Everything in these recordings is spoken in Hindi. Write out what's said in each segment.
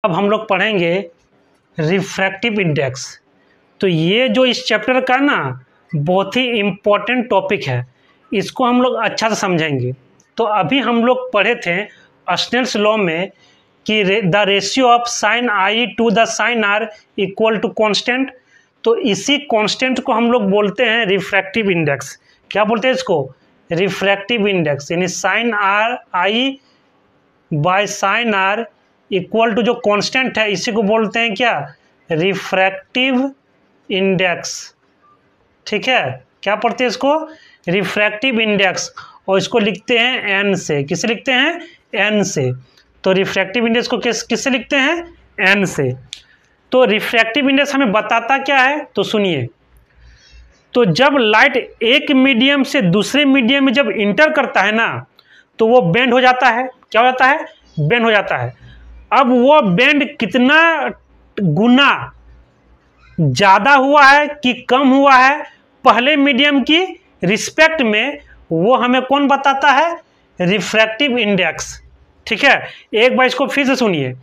अब हम लोग पढ़ेंगे रिफ्रैक्टिव इंडेक्स। तो ये जो इस चैप्टर का ना बहुत ही इम्पोर्टेंट टॉपिक है, इसको हम लोग अच्छा से समझेंगे। तो अभी हम लोग पढ़े थे स्नेल्स लॉ में कि the ratio of sine i to the sine r equal to constant. तो इसी कांस्टेंट को हम लोग बोलते हैं रिफ्रैक्टिव इंडेक्स। क्या बोलते हैं इसको? Refractive index. यानी sine r i by sine r equal to जो कांस्टेंट है, इसी को बोलते हैं क्या? Refractive index. ठीक है, क्या पढ़ते हैं इसको? Refractive index. और इसको लिखते हैं एन से। किससे लिखते हैं? एन से। तो रिफ्रैक्टिव इंडेक्स को किससे लिखते हैं? एन से। तो रिफ्रैक्टिव इंडेक्स हमें बताता क्या है, तो सुनिए। तो जब लाइट एक मीडियम से दूसरे मीडियम में जब इंटर करता है ना, तो वो बेंड हो जाता है। क्या हो जाता है? बेंड हो जाता है। अब वो बेंड कितना गुना ज़्यादा हुआ है कि कम हुआ है पहले मीडियम की रिस्पेक्ट में, वो हमें कौन बताता है? Refractive index. ठीक है, एक बार इसको फिर से सुनिए।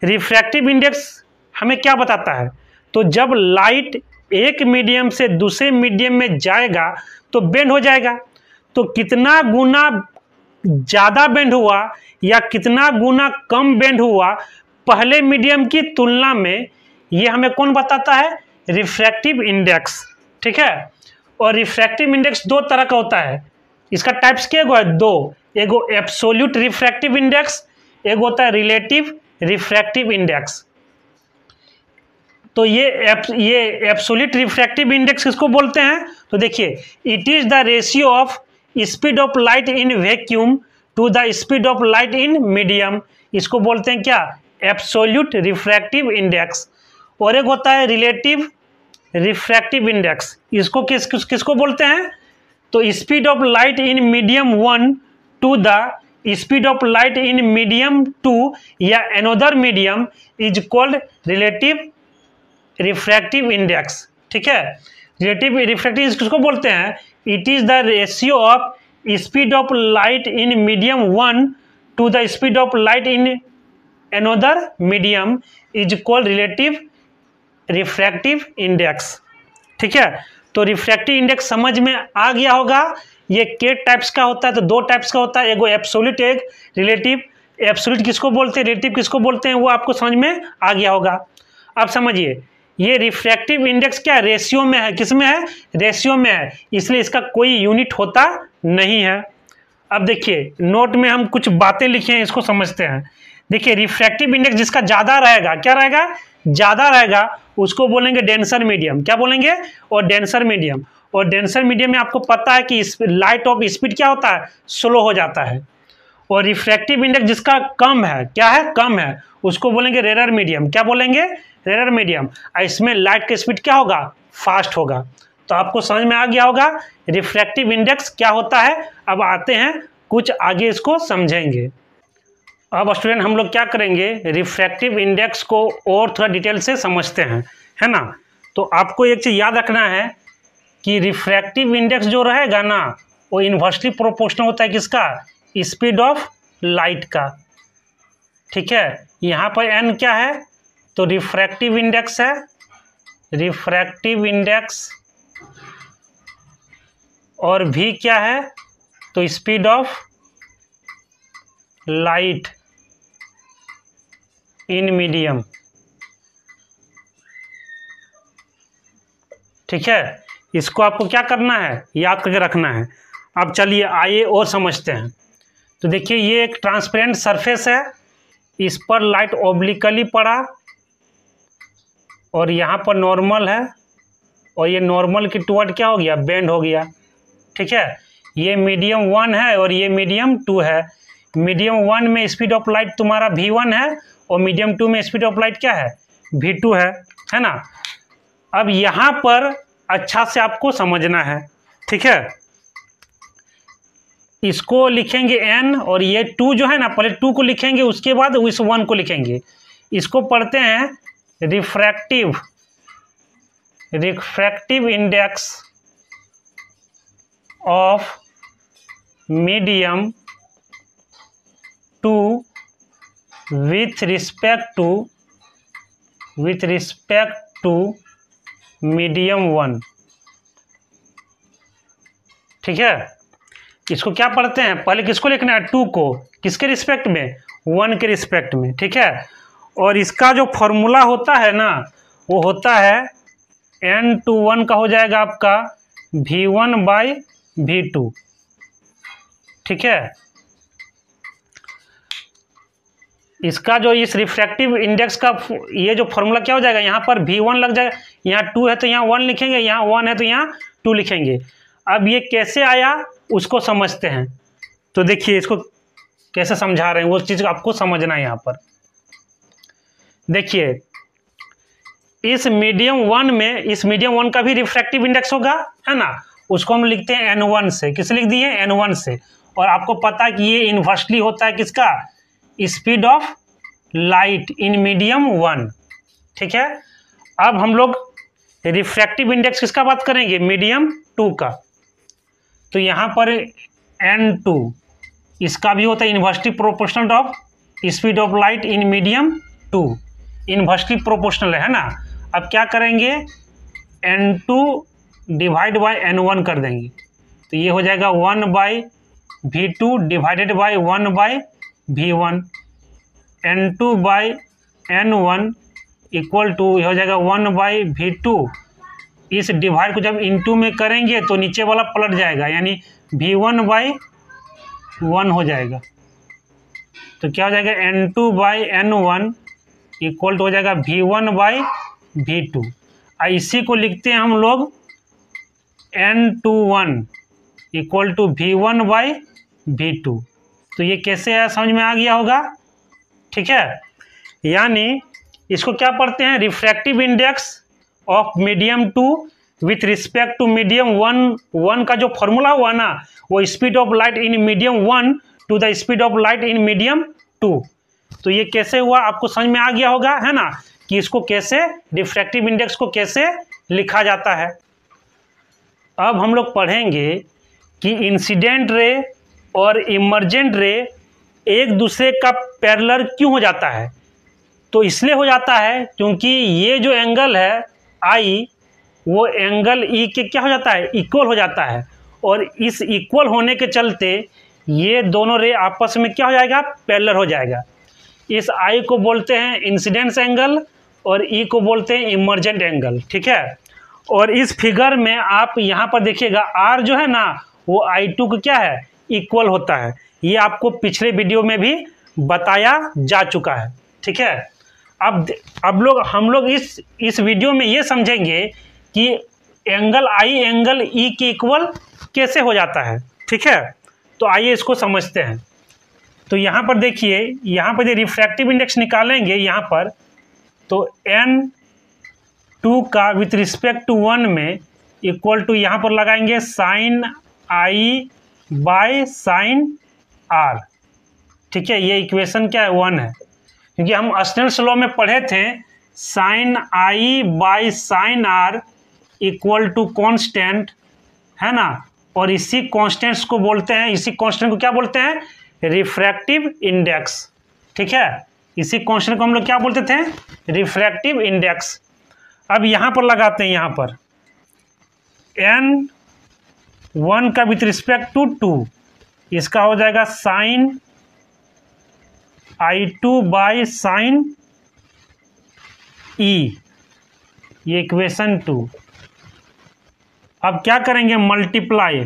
रिफ्रैक्टिव इंडेक्स हमें क्या बताता है? तो जब लाइट एक मीडियम से दूसरे मीडियम में जाएगा तो बेंड हो जाएगा। तो कितना गुना ज़्यादा बेंड हुआ या कितना गुना कम बेंड हुआ पहले मीडियम की तुलना में, ये हमें कौन बताता है? Refractive index. ठीक है, और रिफ्रैक्टिव इंडेक्स दो तरह का होता है। इसका टाइप्स क्या है? दो। एगो एब्सोल्यूट रिफ्रैक्टिव इंडेक्स, एक होता है रिलेटिव रिफ्रैक्टिव इंडेक्स। तो ये एब्सोल्यूट रिफ्रैक्टिव इंडेक्स किसको बोलते हैं? तो देखिए, it is the ratio of speed of light in vacuum to the speed of light in medium. इसको बोलते हैं क्या? Absolute refractive index. और एक होता है रिलेटिव रिफ्रैक्टिव इंडेक्स। इसको किसको बोलते हैं? तो speed of light in medium 1 to the speed of light in medium 2 या another medium is called relative refractive index. ठीक है, रिलेटिव रिफ्रैक्टिव किसको बोलते हैं? It is the ratio of speed of light in medium 1 to the speed of light in another medium is called relative refractive index. ठीक है, तो रिफ्रैक्टिव इंडेक्स समझ में आ गया होगा। ये के टाइप्स का होता है? तो दो टाइप्स का होता है, एगो एब्सोल्यूट, एक रिलेटिव। एब्सोल्यूट किसको बोलते हैं, रिलेटिव किसको बोलते हैं, वो आपको समझ में आ गया होगा। अब समझिए, ये रिफ्रैक्टिव इंडेक्स क्या रेशियो में है? किस में है? रेशियो में है, इसलिए इसका कोई यूनिट होता नहीं है। अब देखिए, नोट में हम कुछ बातें लिखे हैं, इसको समझते हैं। देखिए, रिफ्रैक्टिव इंडेक्स जिसका ज़्यादा रहेगा, क्या रहेगा? ज़्यादा रहेगा, उसको बोलेंगे डेंसर मीडियम। क्या बोलेंगे? और डेंसर मीडियम। और डेंसर मीडियम में आपको पता है कि लाइट ऑफ स्पीड क्या होता है? स्लो हो जाता है। और रिफ्रैक्टिव इंडेक्स जिसका कम है, क्या है? कम है, उसको बोलेंगे रेयर मीडियम। क्या बोलेंगे? Rare medium. इसमें लाइट का स्पीड क्या होगा? फास्ट होगा। तो आपको समझ में आ गया होगा रिफ्रैक्टिव इंडेक्स क्या होता है। अब आते हैं कुछ आगे, इसको समझेंगे। अब स्टूडेंट हम लोग क्या करेंगे, रिफ्रैक्टिव इंडेक्स को और थोड़ा डिटेल से समझते हैं, है ना। तो आपको एक चीज़ याद रखना है कि रिफ्रैक्टिव इंडेक्स जो रहेगा ना, वो इन्वर्सली प्रोपोर्शनल होता है किसका? स्पीड ऑफ लाइट का। ठीक है, यहाँ पर एन क्या है? तो रिफ्रैक्टिव इंडेक्स है, रिफ्रैक्टिव इंडेक्स। और भी क्या है? तो speed of light in medium. ठीक है, इसको आपको क्या करना है? याद करके रखना है। अब चलिए आइए और समझते हैं। तो देखिए, ये एक ट्रांसपेरेंट सरफेस है, इस पर लाइट ओब्लिकली पड़ा और यहाँ पर नॉर्मल है, और ये नॉर्मल की टुवर्ड क्या हो गया? बेंड हो गया। ठीक है, ये मीडियम 1 है और ये मीडियम 2 है। मीडियम 1 में स्पीड ऑफ लाइट तुम्हारा v1 है और मीडियम 2 में स्पीड ऑफ लाइट क्या है? v2 है ना। अब यहाँ पर अच्छा से आपको समझना है। ठीक है, इसको लिखेंगे n, और ये 2 जो है ना, पहले 2 को लिखेंगे, उसके बाद इस 1 को लिखेंगे। इसको पढ़ते हैं refractive index of medium 2 with respect to with respect to medium 1। ठीक है, इसको क्या पढ़ते हैं, पहले किसको लिखना है, 2 को, किसके रिस्पेक्ट में, 1 के रिस्पेक्ट में। ठीक है, और इसका जो फॉर्मूला होता है ना, वो होता है n/1 का हो जाएगा आपका v1/v2। ठीक है, इसका जो इस रिफ्रैक्टिव इंडेक्स का ये जो फॉर्मूला क्या हो जाएगा, यहाँ पर v1 लग जाएगा, यहाँ 2 है तो यहाँ 1 लिखेंगे, यहाँ 1 है तो यहाँ 2 लिखेंगे। अब ये कैसे आया उसको समझते हैं। तो देखिए इसको कैसे समझा रहे हैं, वो चीज़ आपको समझना है। यहाँ पर देखिए इस मीडियम 1 में, इस मीडियम 1 का भी रिफ्रैक्टिव इंडेक्स होगा, है ना, उसको हम लिखते हैं n1 से। किस लिख दिए, n1 से। और आपको पता है कि ये इन्वर्सली होता है किसका, speed of light in medium 1। ठीक है, अब हम लोग रिफ्रैक्टिव इंडेक्स किसका बात करेंगे, मीडियम 2 का। तो यहाँ पर n2 इसका भी होता है inversely proportional of speed of light in medium 2, inversely proportional है ना। अब क्या करेंगे, n2 डिवाइड बाय n1 कर देंगे, तो ये हो जाएगा 1/v2 divided by 1/v1। n2/n1 equal to ये हो जाएगा 1/v2। इस डिवाइड को जब इनटू में करेंगे तो नीचे वाला पलट जाएगा, यानी v1/1 हो जाएगा। तो क्या हो जाएगा, n2/n1 इक्वल टू हो जाएगा v1/v2। इसी को लिखते हैं हम लोग n21 इक्वल टू v1/v2। तो ये कैसे है, समझ में आ गया होगा। ठीक है, यानी इसको क्या पढ़ते हैं, refractive index of medium 2 with respect to medium 1 का जो फॉर्मूला हुआ ना, वो speed of light in medium 1 to the speed of light in medium 2। तो ये कैसे हुआ आपको समझ में आ गया होगा, है ना, कि इसको कैसे, रिफ्रैक्टिव इंडेक्स को कैसे लिखा जाता है। अब हम लोग पढ़ेंगे कि इंसिडेंट रे और इमर्जेंट रे एक दूसरे का पैरेलल क्यों हो जाता है। तो इसलिए हो जाता है क्योंकि ये जो एंगल है आई, वो एंगल ई के क्या हो जाता है, इक्वल हो जाता है। और इस इक्वल होने के चलते ये दोनों रे आपस में क्या हो जाएगा, पैरेलल हो जाएगा। इस आई को बोलते हैं इंसिडेंस एंगल और ई को बोलते हैं इमर्जेंट एंगल। ठीक है, और इस फिगर में आप यहाँ पर देखिएगा आर जो है ना, वो I2 को क्या है, इक्वल होता है। ये आपको पिछले वीडियो में भी बताया जा चुका है। ठीक है, अब हम लोग इस वीडियो में ये समझेंगे कि एंगल आई एंगल ई के इक्वल कैसे हो जाता है। ठीक है, तो आइए इसको समझते हैं। तो यहाँ पर देखिए, यहाँ पर जो रिफ्रैक्टिव इंडेक्स निकालेंगे यहाँ पर, तो n2 का विथ रिस्पेक्ट टू 1 में इक्वल टू यहाँ पर लगाएंगे sine i by sine r. ठीक है, ये इक्वेशन क्या है, 1 है, क्योंकि हम स्नेल्स लॉ में पढ़े थे sine i by sine r equal to constant, है ना। और इसी कांस्टेंट्स को बोलते हैं, इसी कांस्टेंट को क्या बोलते हैं, रिफ्रैक्टिव इंडेक्स। ठीक है, इसी कांस्टेंट को हम लोग क्या बोलते थे, रिफ्रैक्टिव इंडेक्स। अब यहाँ पर लगाते हैं, यहाँ पर n1 का विथ रिस्पेक्ट टू 2, इसका हो जाएगा साइन I2 बाय साइन ई, ये इक्वेशन 2। अब क्या करेंगे, मल्टीप्लाई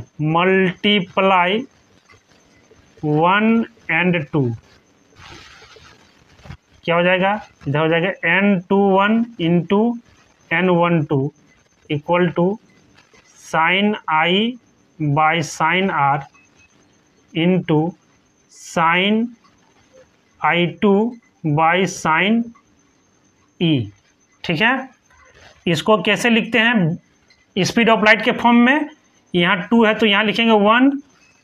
1 and 2, क्या हो जाएगा, इधर हो जाएगा n21 into n12 equal to sine i by sine r into sine I2 by sine e. ठीक है, इसको कैसे लिखते हैं, स्पीड ऑफ लाइट के फॉर्म में। यहाँ 2 है तो यहाँ लिखेंगे 1,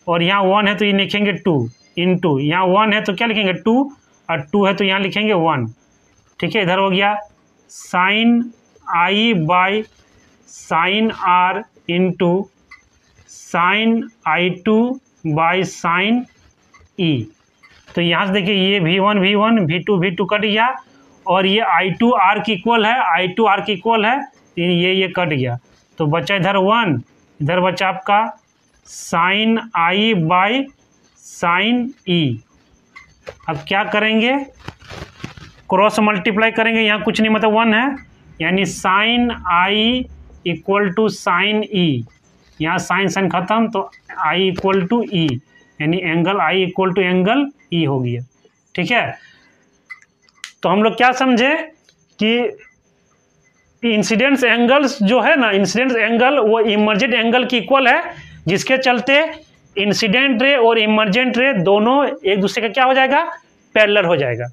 और यहाँ 1 है तो ये लिखेंगे 2 इंटू, यहाँ 1 है तो क्या लिखेंगे 2, और 2 है तो यहाँ लिखेंगे 1। ठीक है, इधर हो गया sine i by sine r into sine I2 by sine e. तो यहाँ से देखिए ये V1 V2 कट गया, और ये I2 आर्क इक्वल है, I2 आर्क इक्वल है, ये कट गया तो बचा इधर 1, इधर बचा आपका sine I by sine E। अब क्या करेंगे, क्रॉस मल्टीप्लाई करेंगे, यहाँ कुछ नहीं मतलब 1 है, यानी sine I equal to sine E, यहाँ साइन साइन खत्म तो I इक्वल टू E, यानी angle I equal to angle E हो गया। ठीक है, तो हम लोग क्या समझे कि इंसिडेंस एंगल्स जो है ना, इंसिडेंस एंगल वो इमर्जेंट एंगल की इक्वल है, जिसके चलते इंसिडेंट रे और इमर्जेंट रे दोनों एक दूसरे का क्या हो जाएगा, पैरेलल हो जाएगा।